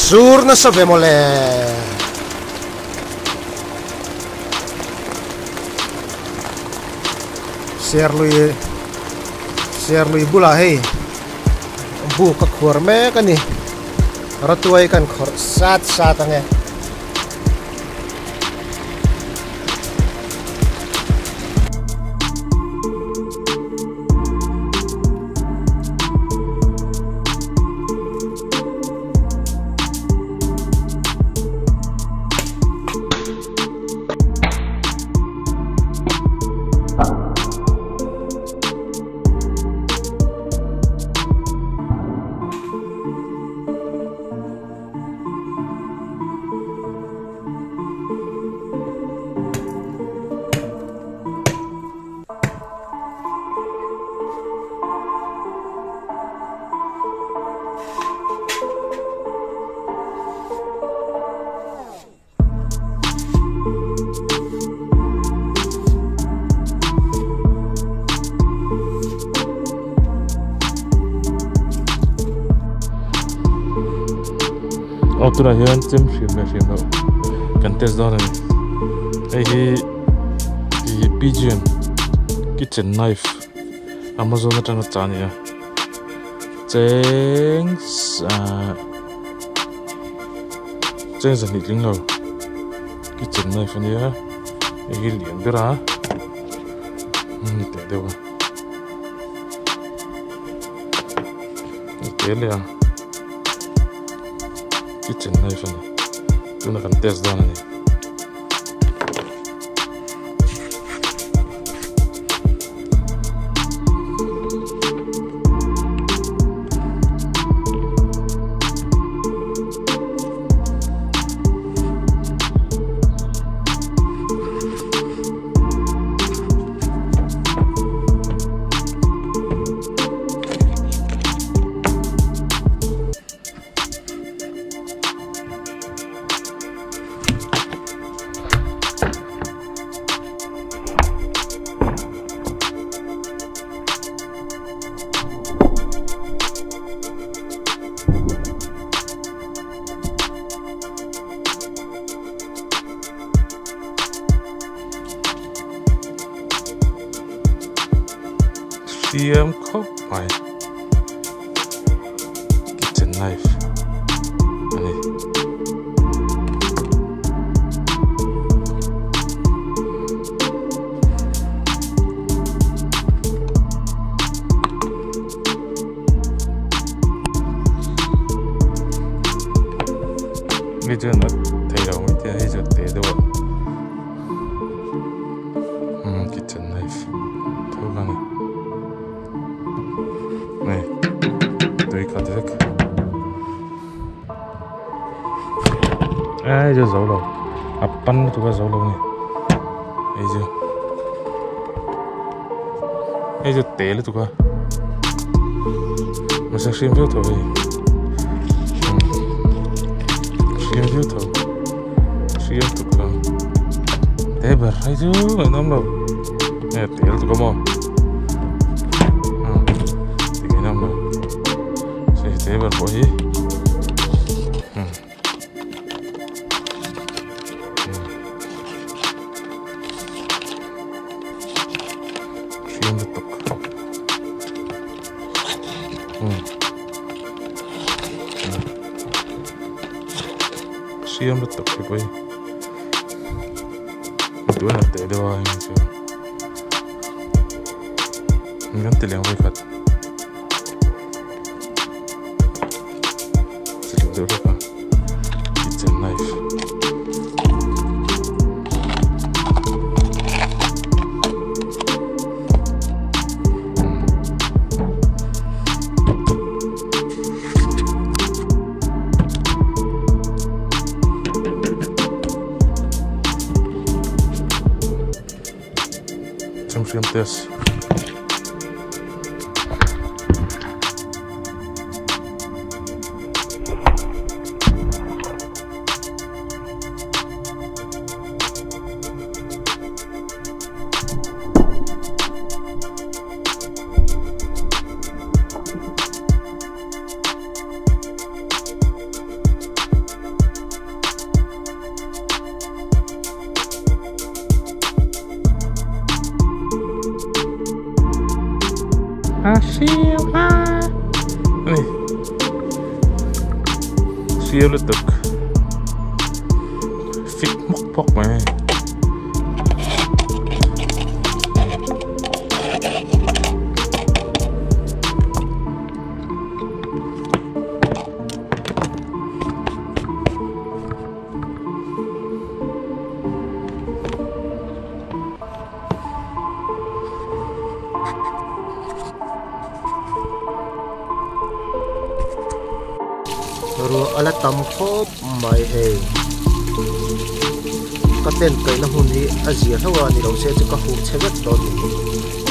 Surna sabemole. Share lui bula hei. Bu ka khur me kan ni. Ratuai kan khur sat ange. Autura hian chem hrim lo kan test dar ani hi pigeon kitchen knife Amazon atang chania cheng zani ling lo kitchen knife ani ha hi lian bera ni te dewa ni le kitchen knife ani tuna kan test dan ani CM cup my kitchen knife ani ni chen thei lo mai te hi te do kitchen knife thau gan này tôi có thể ai giờ giấu rồi pan tụi giấu luôn này ai giờ té lên tụi mà sao xem video thôi xem video thôi xem tụi té bờ ai chứ mày nắm đâu nè té lên tụi con thế bật bội xuyên tiếp tục xuyên tiếp tục cái bơi tuổi là tệ đâu anh chứ ngắn tiền liền với phật kitchen knife xem test siêu ha này siêu liên tục fit móc bóc mà rồi ala tam khop mai he ka ten kai na hun hi azia thawa ni lo se chu ka hu chewet to ni